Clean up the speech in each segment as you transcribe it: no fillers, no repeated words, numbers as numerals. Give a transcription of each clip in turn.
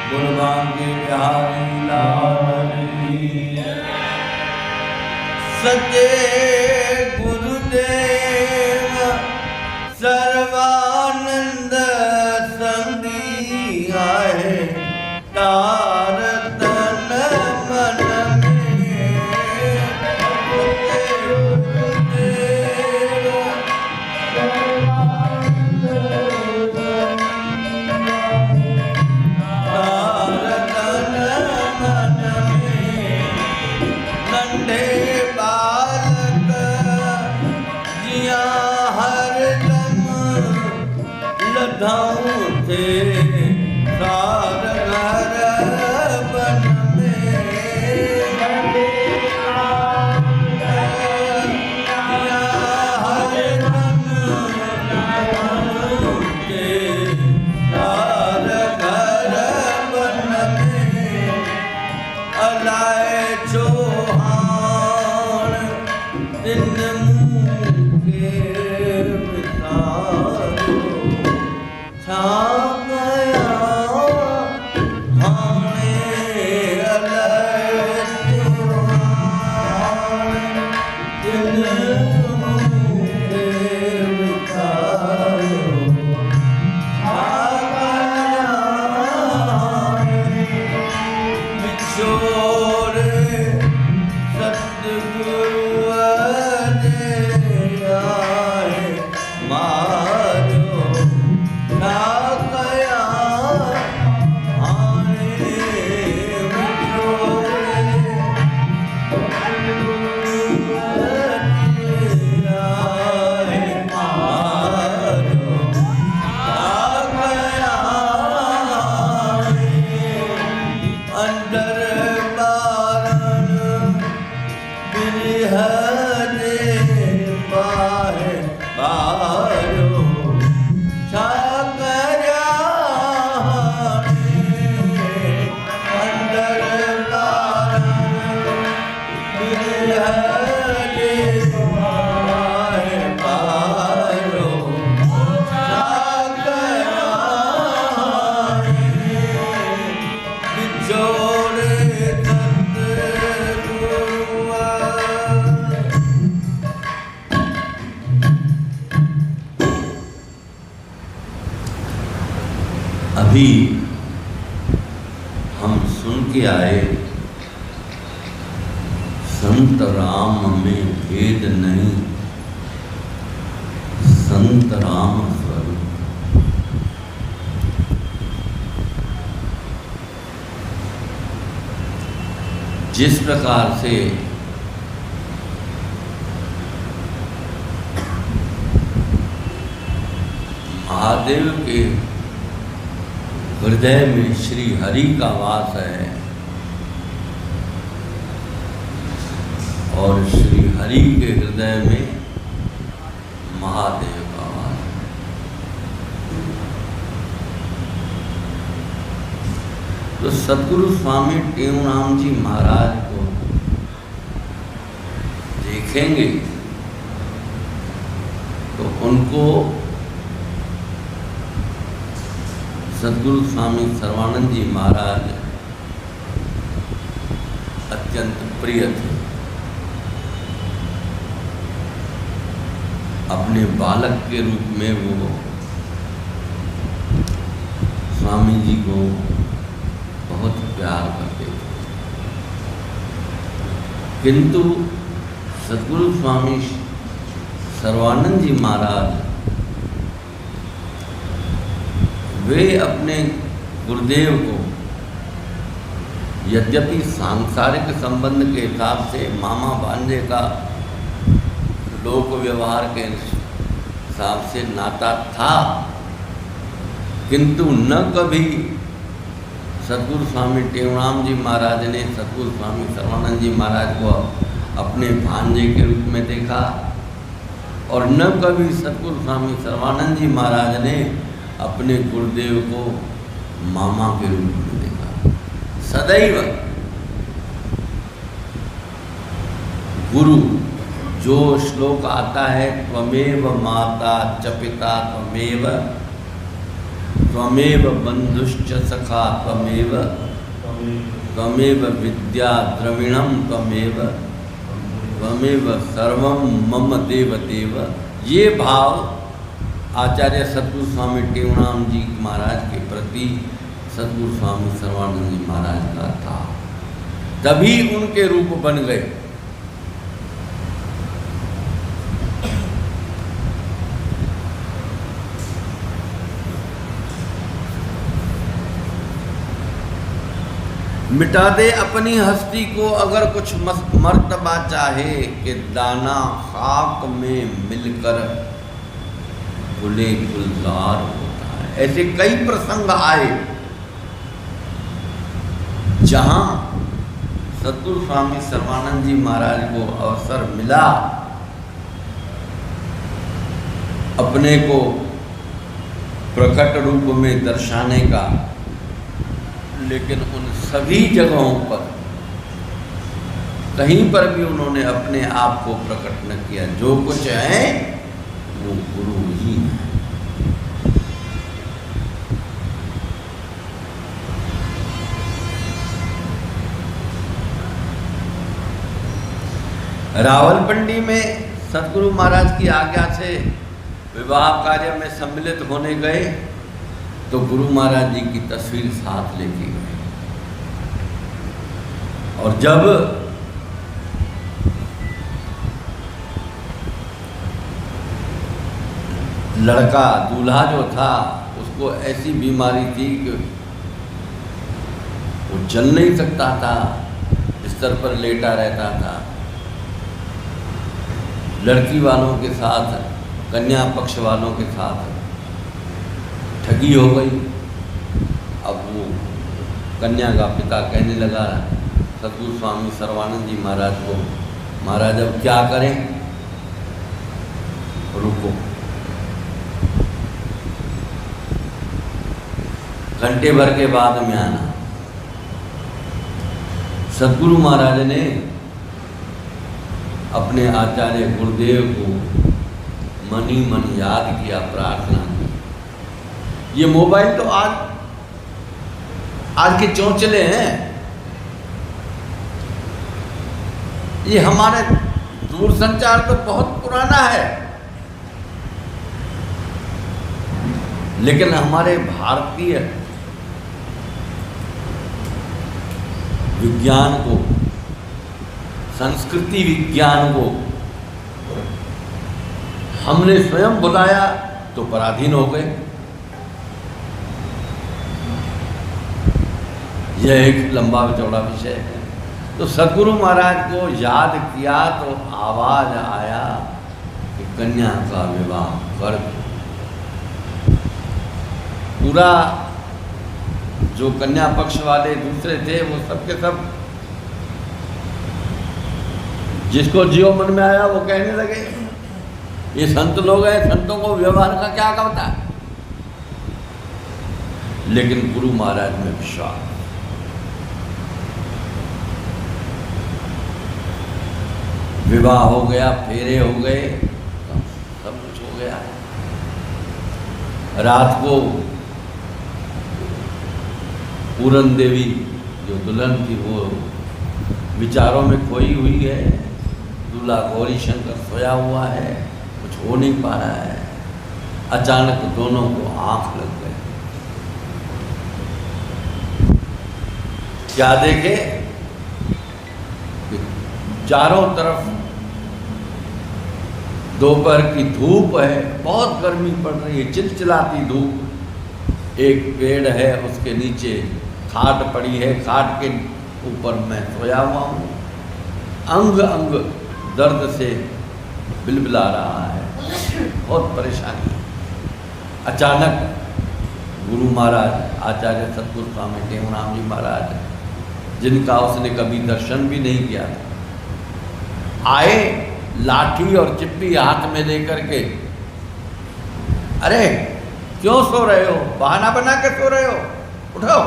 गुणभाग्य बिहारी लाल की। सच्चे गुरुदेव सर्वानंद संगी आए तार तन मन में। तार तन मन में नन्हे बालक जिया हरदम लधाऊं थे सार घर बन में। जिया हरदम लधाऊं थे सार घर बन में। अलाए चौहान दिन मुखे बिसारो छा गया हाणे। अलाए चौहान दिन मुखे बिसारो छा गया हाणे। बिछोड़े सतगुरु दे आए मारो ना कया हाणे। बिछोड़े सतगुरु दे आए मारो ना कया हाणे। अंदर बारण बिरह दे पाए बारो छा कया हाणे। अंदर बारण बिरह दे पाए बारो छा कया हाणे। बिछोड़े सतगुरु अभी हम सुन के आए संत राम में भेद नहीं संत राम स्वरूप। जिस प्रकार से महादेव के हृदय में श्री हरि का वास है और श्री हरि के हृदय में महादेव का वास है। तो सद्गुरु स्वामी टेऊराम जी महाराज को देखेंगे तो उनको सद्गुरु स्वामी सर्वानंद जी महाराज अत्यंत प्रिय थे। अपने बालक के रूप में वो स्वामी जी को बहुत प्यार करते थे। किंतु सद्गुरु स्वामी सर्वानंद जी महाराज वे अपने गुरुदेव को यद्यपि सांसारिक संबंध के हिसाब से मामा भांजे का लोक व्यवहार के हिसाब से नाता था, किंतु न कभी सद्गुरु स्वामी टेऊराम जी महाराज ने सद्गुरु स्वामी सर्वानंद जी महाराज को अपने भांजे के रूप में देखा और न कभी सद्गुरु स्वामी सर्वानंद जी महाराज ने अपने गुरुदेव को मामा के रूप में देखा। सदैव गुरु जो श्लोक आता है त्वमेव माता च पिता त्वमेव त्वमेव बंधुश्च सखा त्वमेव त्वमेव विद्या द्रविणम त्वमेव त्वमेव सर्वम मम देव देव। ये भाव आचार्य सतगुरु स्वामी टेवराम जी महाराज के प्रति सतगुरु स्वामी सर्वानंद जी महाराज का था, तभी उनके रूप बन गए। मिटा दे अपनी हस्ती को अगर कुछ मर्तबा चाहे कि दाना खाक में मिलकर गुले गुलजार होता है। ऐसे कई प्रसंग आए जहां सतगुरु स्वामी सर्वानंद जी महाराज को अवसर मिला अपने को प्रकट रूप में दर्शाने का, लेकिन उन सभी जगहों पर कहीं पर भी उन्होंने अपने आप को प्रकट न किया। जो कुछ है वो गुरु ही है। रावलपिंडी में सतगुरु महाराज की आज्ञा से विवाह कार्य में सम्मिलित होने गए तो गुरु महाराज जी की तस्वीर साथ लेके गए, और जब लड़का दूल्हा जो था उसको ऐसी बीमारी थी कि वो चल नहीं सकता था, बिस्तर पर लेटा रहता था। लड़की वालों के साथ, कन्या पक्ष वालों के साथ ठगी हो गई। अब वो कन्या का पिता कहने लगा सतगुरु स्वामी सर्वानंद जी महाराज को, महाराज अब क्या करें? रुको, घंटे भर के बाद में आना। सतगुरु महाराज ने अपने आचार्य गुरुदेव को मन ही मन याद किया, प्रार्थना की। ये मोबाइल तो आज के चौंचले हैं, ये हमारे दूरसंचार तो बहुत पुराना है, लेकिन हमारे भारतीय विज्ञान को, संस्कृति विज्ञान को हमने स्वयं बुलाया तो पराधीन हो गए। यह एक लंबा चौड़ा विषय है। तो सतगुरु महाराज को याद किया तो आवाज आया कि कन्या का विवाह कर दो। पूरा जो कन्या पक्ष वाले दूसरे थे वो सब के सब जिसको जियो मन में आया वो कहने लगे ये संत लोग हैं, संतों को व्यवहार का क्या करता है। लेकिन गुरु महाराज में विश्वास, विवाह हो गया, फेरे हो गए, सब कुछ हो गया। रात को पूरन देवी जो दुल्हन थी वो विचारों में खोई हुई है, दूल्हा गौरी शंकर सोया हुआ है, कुछ हो नहीं पा रहा है। अचानक दोनों को आंख लग गई। क्या देखे कि चारों तरफ दोपहर की धूप है, बहुत गर्मी पड़ रही है, चिलचिलाती धूप। एक पेड़ है, उसके नीचे खाट पड़ी है, खाट के ऊपर मैं सोया हुआ हूँ, अंग अंग दर्द से बिलबिला रहा है, बहुत परेशानी है। अचानक गुरु महाराज आचार्य सतगुरु स्वामी टेवराम जी महाराज, जिनका उसने कभी दर्शन भी नहीं किया था, आए लाठी और चिप्पी हाथ में लेकर के। अरे क्यों सो रहे हो? बहाना बना के सो रहे हो, उठो।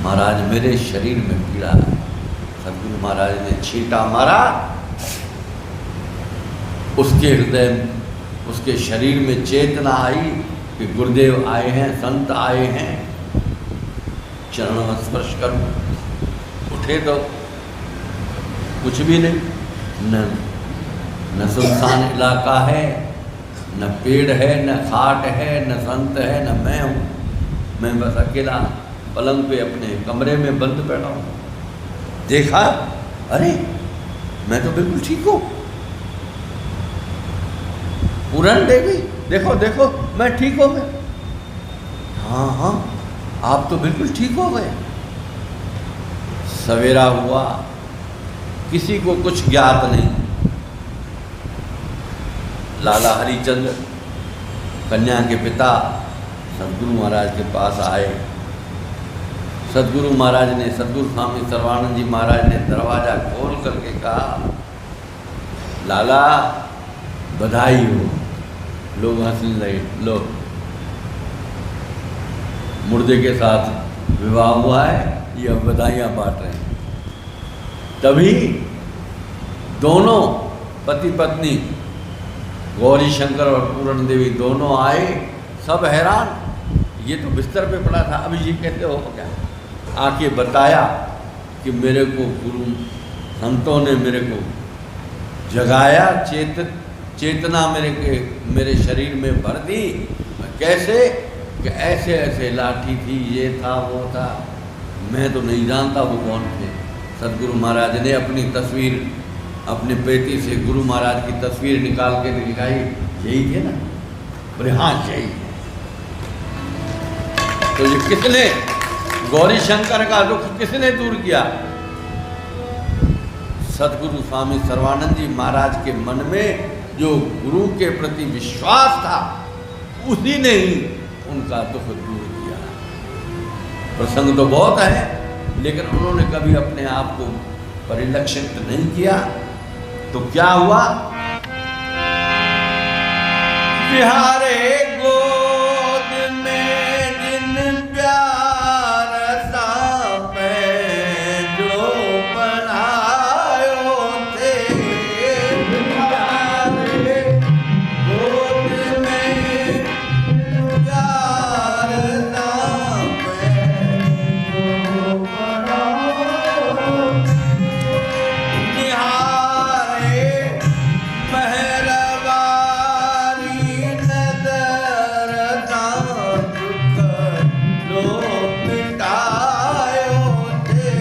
महाराज मेरे शरीर में पीड़ा है। सतगुरु महाराज ने छींटा मारा, उसके हृदय, उसके शरीर में चेतना आई कि गुरुदेव आए हैं, संत आए हैं, चरण स्पर्श करूं। उठे तो कुछ भी नहीं, न सुनसान इलाका है, न पेड़ है, न खाट है, न संत है, न मैं हूँ। मैं बस अकेला पलंग पे अपने कमरे में बंद बैठा हूँ। देखा, अरे मैं तो बिल्कुल ठीक हूँ। पूरन देवी, देखो देखो मैं ठीक हो गया। हाँ हाँ, आप तो बिल्कुल ठीक हो गए। सवेरा हुआ, किसी को कुछ ज्ञात नहीं। लाला हरिचंद्र कन्या के पिता सदगुरु महाराज के पास आए। सदगुरु महाराज ने, सदगुरु स्वामी सर्वानंद जी महाराज ने दरवाज़ा खोल करके कहा, लाला बधाई हो। लोग हंसने लगे, लो मुर्दे के साथ विवाह हुआ है, ये अब बधाइयाँ बांट रहे हैं। तभी दोनों पति पत्नी गौरी शंकर और पूरण देवी दोनों आए। सब हैरान, ये तो बिस्तर पे पड़ा था, अभी ये कैसे हो गया? आके बताया कि मेरे को गुरु संतों ने मेरे को जगाया, चेतना मेरे शरीर में भर दी। कैसे? कि ऐसे ऐसे लाठी थी, ये था, वो था, मैं तो नहीं जानता वो कौन थे। सदगुरु महाराज ने अपनी तस्वीर अपने पेटी से गुरु महाराज की तस्वीर निकाल के दिखाई, यही थे ना? बोले हाँ यही। तो ये किसने, गौरी शंकर का दुख किसने दूर किया? सदगुरु स्वामी सर्वानंद जी महाराज के मन में जो गुरु के प्रति विश्वास था, उसी ने ही उनका दुख दूर किया। प्रसंग तो बहुत है, लेकिन उन्होंने कभी अपने आप को परिलक्षित नहीं किया। तो क्या हुआ? बिहारे गोद में जिन प्यार सा जो बनायो थे, बिहारे गोद में प्यार सा जो बनायो, निहारे मेहरबानी नजर सा दुख लो मिटायो थे,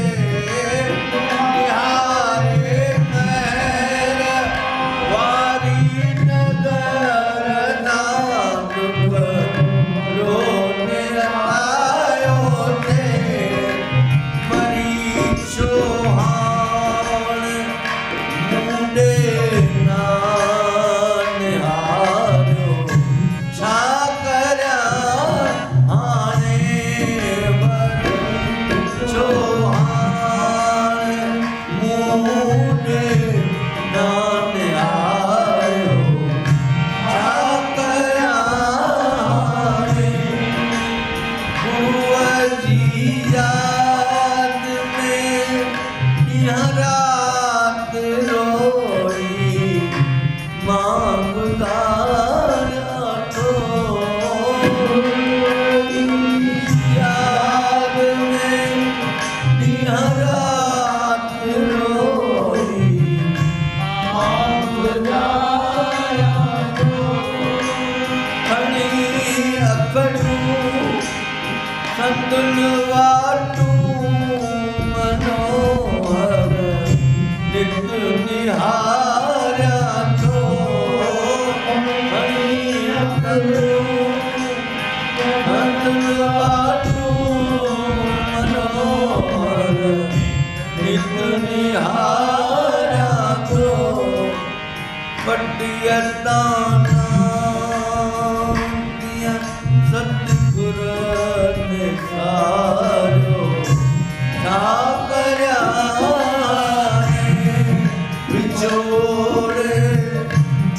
निहारे मेहरबानी नजर सा दुख लो मिटायो थे, मरी चौहान मुंडे ना निहारो, छा करया आने मरी चौहान मुंडे ना निहारो, छा करया आने। गुरुआ जी याद में यह रात रोई, मांगता तो याद में यह रात रोई, मांगता तो खड़ी अकड़ू संतुल वाटू मनोहर नित निहारा तो, खड़ी अकड़ू संतुल वाटू मनोहर नित निहारा तो, पटिया ताना दिया सतगुरु ने सारो, छा करया विछोड़े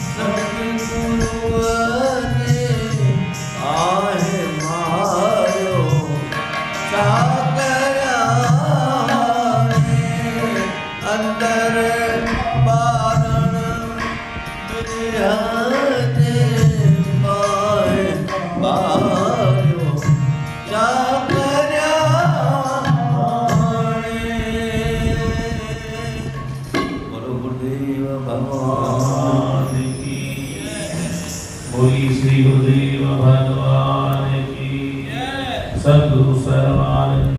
सतगुरु ने आहे मारो, छा करया अंदर बारण बिरहते पाए श्री गुरुदेव भगवान की। सद्गुरु सर्वानंद